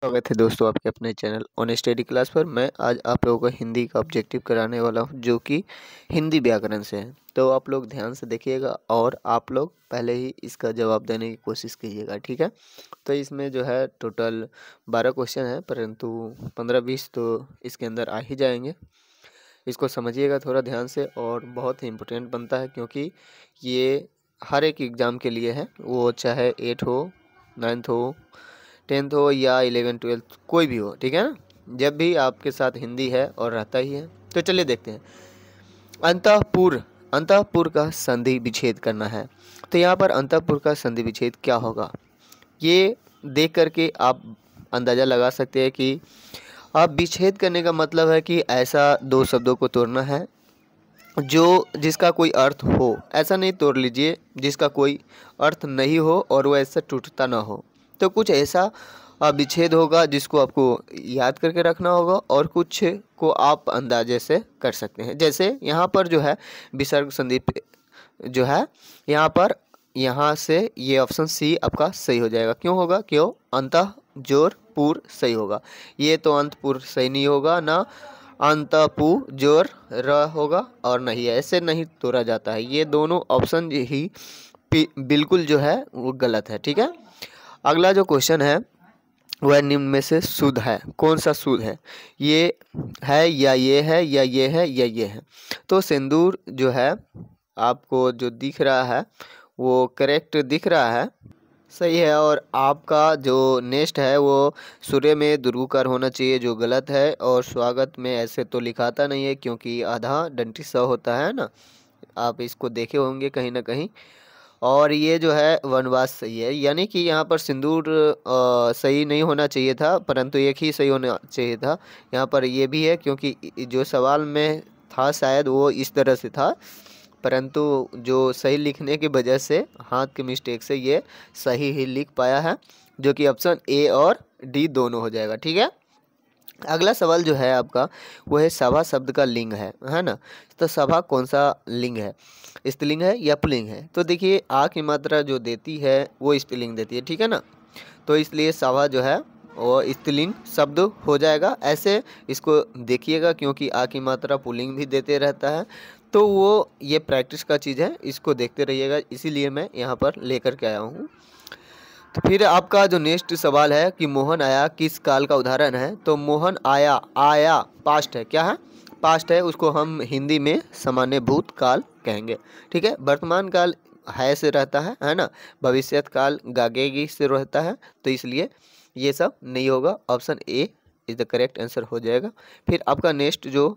स्वागत है दोस्तों आपके अपने चैनल ऑन स्टडी क्लास पर। मैं आज आप लोगों को हिंदी का ऑब्जेक्टिव कराने वाला हूं जो कि हिंदी व्याकरण से है। तो आप लोग ध्यान से देखिएगा और आप लोग पहले ही इसका जवाब देने की कोशिश कीजिएगा, ठीक है। तो इसमें जो है टोटल 12 क्वेश्चन है, परंतु 15-20 तो इसके अंदर आ ही जाएंगे। इसको समझिएगा थोड़ा ध्यान से और बहुत ही इम्पोर्टेंट बनता है क्योंकि ये हर एक एग्ज़ाम के लिए है, वो चाहे 8 हो, 9th हो, 10th हो या 11th-12th कोई भी हो, ठीक है ना। जब भी आपके साथ हिंदी है और रहता ही है। तो चलिए देखते हैं। अंतःपुर, अंतःपुर का संधि विच्छेद करना है। तो यहाँ पर अंतःपुर का संधि विच्छेद क्या होगा, ये देख करके आप अंदाज़ा लगा सकते हैं कि आप विच्छेद करने का मतलब है कि ऐसा दो शब्दों को तोड़ना है जो जिसका कोई अर्थ हो। ऐसा नहीं तोड़ लीजिए जिसका कोई अर्थ नहीं हो और वो ऐसा टूटता ना हो। तो कुछ ऐसा विच्छेद होगा जिसको आपको याद करके रखना होगा और कुछ को आप अंदाजे से कर सकते हैं। जैसे यहाँ पर जो है विसर्ग संधि जो है यहाँ पर, यहाँ से ये ऑप्शन सी आपका सही हो जाएगा। क्यों होगा? क्यों? अंतः जोर पुर सही होगा। ये तो अंतपुर सही नहीं होगा, ना अंतपु जोर र होगा और नहीं, ऐसे नहीं तोड़ा जाता है। ये दोनों ऑप्शन ही बिल्कुल जो है वो गलत है, ठीक है। अगला जो क्वेश्चन है वह निम्न में से शुद्ध है। कौन सा शुद्ध है? ये है या ये है या ये है या ये है। तो सिंदूर जो है आपको जो दिख रहा है वो करेक्ट दिख रहा है, सही है। और आपका जो नेक्स्ट है वो सूर्य में दुर्गुकार होना चाहिए, जो गलत है। और स्वागत में ऐसे तो लिखाता नहीं है क्योंकि आधा डंटी स होता है ना, आप इसको देखे होंगे कहीं ना कहीं। और ये जो है वनवास सही है, यानी कि यहाँ पर सिंदूर सही नहीं होना चाहिए था, परंतु एक ही सही होना चाहिए था। यहाँ पर ये भी है क्योंकि जो सवाल में था शायद वो इस तरह से था, परंतु जो सही लिखने की वजह से हाथ के मिस्टेक से ये सही ही लिख पाया है, जो कि ऑप्शन ए और डी दोनों हो जाएगा, ठीक है। अगला सवाल जो है आपका वो है सभा शब्द का लिंग है ना। तो सभा कौन सा लिंग है? स्त्रीलिंग है या पुल्लिंग है? तो देखिए आ की मात्रा जो देती है वो स्त्रीलिंग देती है, ठीक है ना। तो इसलिए सभा जो है वो स्त्रीलिंग शब्द हो जाएगा। ऐसे इसको देखिएगा क्योंकि आ की मात्रा पुल्लिंग भी देते रहता है, तो वो ये प्रैक्टिस का चीज़ है, इसको देखते रहिएगा, इसीलिए मैं यहाँ पर लेकर के आया हूँ। तो फिर आपका जो नेक्स्ट सवाल है कि मोहन आया किस काल का उदाहरण है। तो मोहन आया, आया पास्ट है, क्या है? पास्ट है, उसको हम हिंदी में सामान्य भूत काल कहेंगे, ठीक है। वर्तमान काल है से रहता है ना। भविष्यत काल गागेगी से रहता है, तो इसलिए ये सब नहीं होगा। Option A is the correct answer हो जाएगा। फिर आपका नेक्स्ट जो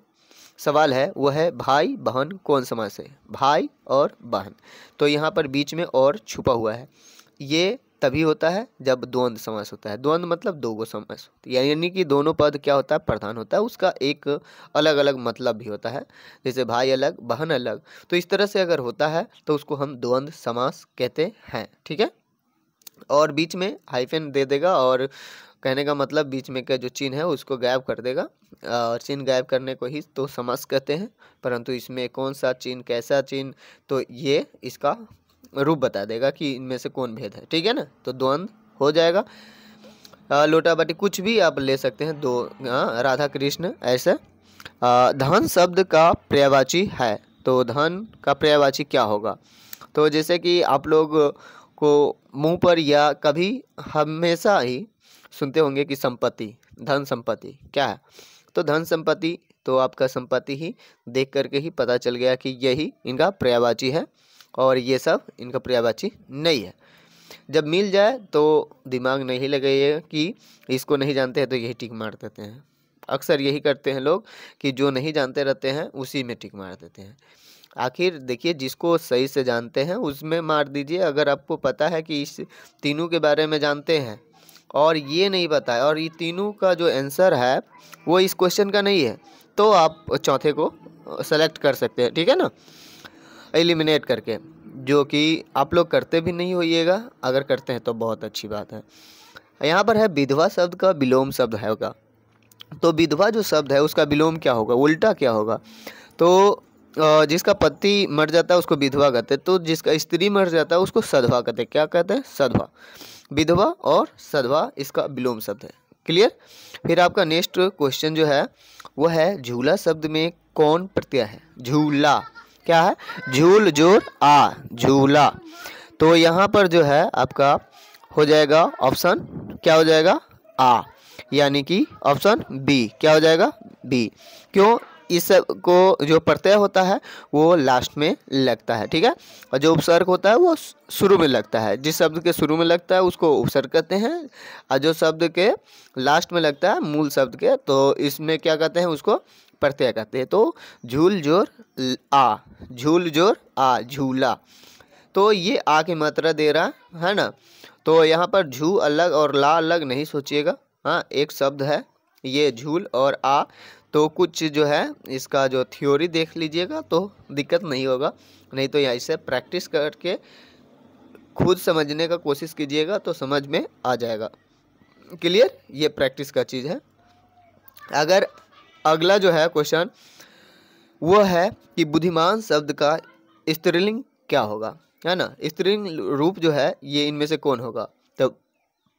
सवाल है वो है भाई बहन कौन समास है? भाई और बहन, तो यहाँ पर बीच में और छुपा हुआ है। ये तभी होता है जब द्वंद्व समास होता है। द्वंद्व मतलब दो गो समास होता है, यानी कि दोनों पद क्या होता है? प्रधान होता है। उसका एक अलग अलग मतलब भी होता है, जैसे भाई अलग बहन अलग। तो इस तरह से अगर होता है तो उसको हम द्वंद्व समास कहते हैं, ठीक है। और बीच में हाइफन दे देगा और कहने का मतलब बीच में का जो चिन्ह है उसको गायब कर देगा। और चिन्ह गायब करने को ही तो समास कहते हैं, परंतु इसमें कौन सा चिन्ह, कैसा चिन्ह, तो ये इसका रूप बता देगा कि इनमें से कौन भेद है, ठीक है ना। तो द्वंद्व हो जाएगा। लोटा बाटी कुछ भी आप ले सकते हैं, दो राधा कृष्ण ऐसे। धन शब्द का पर्यायवाची है, तो धन का पर्यायवाची क्या होगा? तो जैसे कि आप लोग को मुंह पर या कभी हमेशा ही सुनते होंगे कि संपत्ति, धन संपत्ति क्या है? तो धन संपत्ति तो आपका संपत्ति ही देख करके ही पता चल गया कि यही इनका पर्यायवाची है और ये सब इनका पर्यायवाची नहीं है। जब मिल जाए तो दिमाग नहीं लगाइएगा कि इसको नहीं जानते हैं तो यही टिक मार देते हैं। अक्सर यही करते हैं लोग कि जो नहीं जानते रहते हैं उसी में टिक मार देते हैं। आखिर देखिए, जिसको सही से जानते हैं उसमें मार दीजिए। अगर आपको पता है कि इस तीनों के बारे में जानते हैं और ये नहीं पता है और ये तीनों का जो आंसर है वो इस क्वेश्चन का नहीं है, तो आप चौथे को सेलेक्ट कर सकते हैं, ठीक है ना, एलिमिनेट करके, जो कि आप लोग करते भी नहीं होइएगा। अगर करते हैं तो बहुत अच्छी बात है। यहाँ पर है विधवा शब्द का विलोम शब्द है होगा। तो विधवा जो शब्द है उसका विलोम क्या होगा, उल्टा क्या होगा? तो जिसका पति मर जाता है उसको विधवा कहते हैं, तो जिसका स्त्री मर जाता है उसको सधवा कहते हैं। क्या कहते हैं? सधवा। विधवा और सधवा इसका विलोम शब्द है। क्लियर। फिर आपका नेक्स्ट क्वेश्चन जो है वो है झूला शब्द में कौन प्रत्यय है। झूला क्या है, झूल जोर आ, झूला। तो यहाँ पर जो है आपका हो जाएगा ऑप्शन क्या हो जाएगा, आ, यानी कि ऑप्शन बी क्या हो जाएगा, बी। क्यों, इस को जो प्रत्यय होता है वो लास्ट में लगता है, ठीक है, और जो उपसर्ग होता है वो शुरू में लगता है। जिस शब्द के शुरू में लगता है उसको उपसर्ग कहते हैं, और जो शब्द के लास्ट में लगता है मूल शब्द के, तो इसमें क्या कहते हैं, उसको प्रत्यय कहते हैं। तो झूल जोर आ, झूल जोर आ, झूला। तो ये आ की मात्रा दे रहा है ना, तो यहाँ पर झू अलग और ला अलग नहीं सोचिएगा। हाँ, एक शब्द है ये झूल और आ, तो कुछ जो है इसका जो थ्योरी देख लीजिएगा तो दिक्कत नहीं होगा, नहीं तो यहाँ से प्रैक्टिस करके खुद समझने का कोशिश कीजिएगा तो समझ में आ जाएगा। क्लियर, ये प्रैक्टिस का चीज़ है। अगर अगला जो है क्वेश्चन वो है कि बुद्धिमान शब्द का स्त्रीलिंग क्या होगा, है ना। स्त्रीलिंग रूप जो है ये इनमें से कौन होगा, तो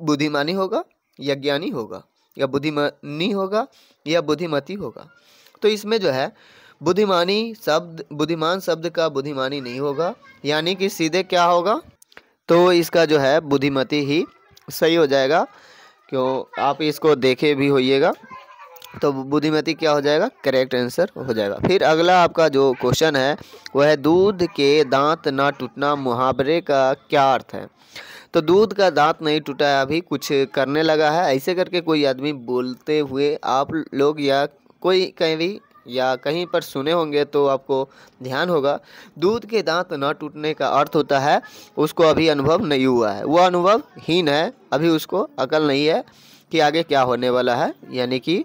बुद्धिमानी होगा या ज्ञानी होगा या बुद्धिमानी होगा या बुद्धिमती होगा। तो इसमें जो है बुद्धिमानी शब्द, बुद्धिमान शब्द का बुद्धिमानी नहीं होगा, यानी कि सीधे क्या होगा, तो इसका जो है बुद्धिमती ही सही हो जाएगा। क्यों, आप इसको देखे भी होइएगा, तो बुद्धिमती क्या हो जाएगा, करेक्ट आंसर हो जाएगा। फिर अगला आपका जो क्वेश्चन है वह है दूध के दांत ना टूटना मुहावरे का क्या अर्थ है। तो दूध का दांत नहीं टूटा है, अभी कुछ करने लगा है, ऐसे करके कोई आदमी बोलते हुए आप लोग या कोई कहीं भी या कहीं पर सुने होंगे तो आपको ध्यान होगा। दूध के दांत न टूटने का अर्थ होता है उसको अभी अनुभव नहीं हुआ है, वो अनुभवहीन है, अभी उसको अकल नहीं है कि आगे क्या होने वाला है, यानी कि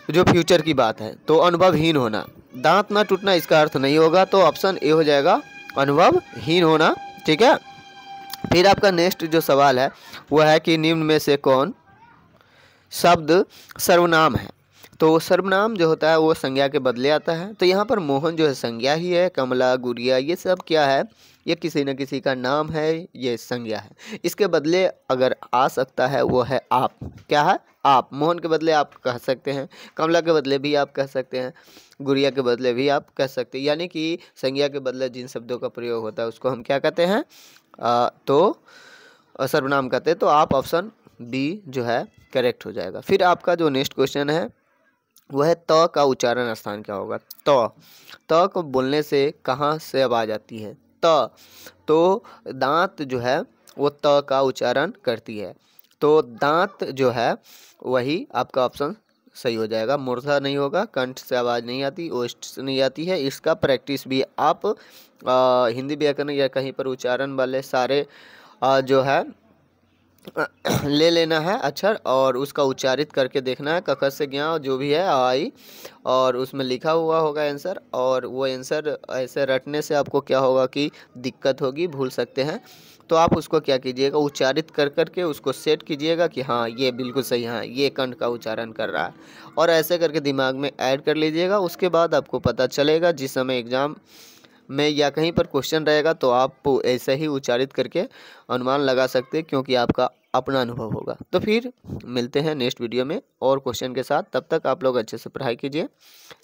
जो फ्यूचर की बात है। तो अनुभवहीन होना, दांत ना टूटना इसका अर्थ नहीं होगा, तो ऑप्शन ए हो जाएगा, अनुभवहीन होना, ठीक है। फिर आपका नेक्स्ट जो सवाल है वह है कि निम्न में से कौन शब्द सर्वनाम है। तो सर्वनाम जो होता है वो संज्ञा के बदले आता है, तो यहाँ पर मोहन जो है संज्ञा ही है, कमला, गुड़िया, ये सब क्या है, ये किसी न किसी का नाम है, ये संज्ञा है। इसके बदले अगर आ सकता है वो है आप, क्या है, आप। मोहन के बदले आप कह सकते हैं, कमला के बदले भी आप कह सकते हैं, गुड़िया के बदले भी आप कह सकते हैं, यानी कि संज्ञा के बदले जिन शब्दों का प्रयोग होता है उसको हम क्या कहते हैं, तो सर्वनाम कहते हैं। तो आप ऑप्शन बी जो है करेक्ट हो जाएगा। फिर आपका जो नेक्स्ट क्वेश्चन है वह है त का उच्चारण स्थान क्या होगा। त को बोलने से कहाँ से आवाज आती है, त। तो दांत जो है वो त का उच्चारण करती है, तो दांत जो है वही आपका ऑप्शन सही हो जाएगा। मूर्धा नहीं होगा, कंठ से आवाज़ नहीं आती, ओष्ठ से नहीं आती है। इसका प्रैक्टिस भी आप हिंदी व्याकरण या कहीं पर उच्चारण वाले सारे जो है ले लेना है अक्षर और उसका उच्चारित करके देखना है, कख से ज्ञा जो भी है आई, और उसमें लिखा हुआ होगा आंसर, और वो आंसर ऐसे रटने से आपको क्या होगा कि दिक्कत होगी, भूल सकते हैं। तो आप उसको क्या कीजिएगा, उच्चारित कर करके उसको सेट कीजिएगा कि हाँ ये बिल्कुल सही, हाँ ये कंठ का उच्चारण कर रहा है, और ऐसे करके दिमाग में ऐड कर लीजिएगा। उसके बाद आपको पता चलेगा जिस समय एग्ज़ाम में या कहीं पर क्वेश्चन रहेगा तो आप ऐसे ही उच्चारित करके अनुमान लगा सकते हैं, क्योंकि आपका अपना अनुभव होगा। तो फिर मिलते हैं नेक्स्ट वीडियो में और क्वेश्चन के साथ, तब तक आप लोग अच्छे से पढ़ाई कीजिए।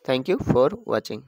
Thank you for watching.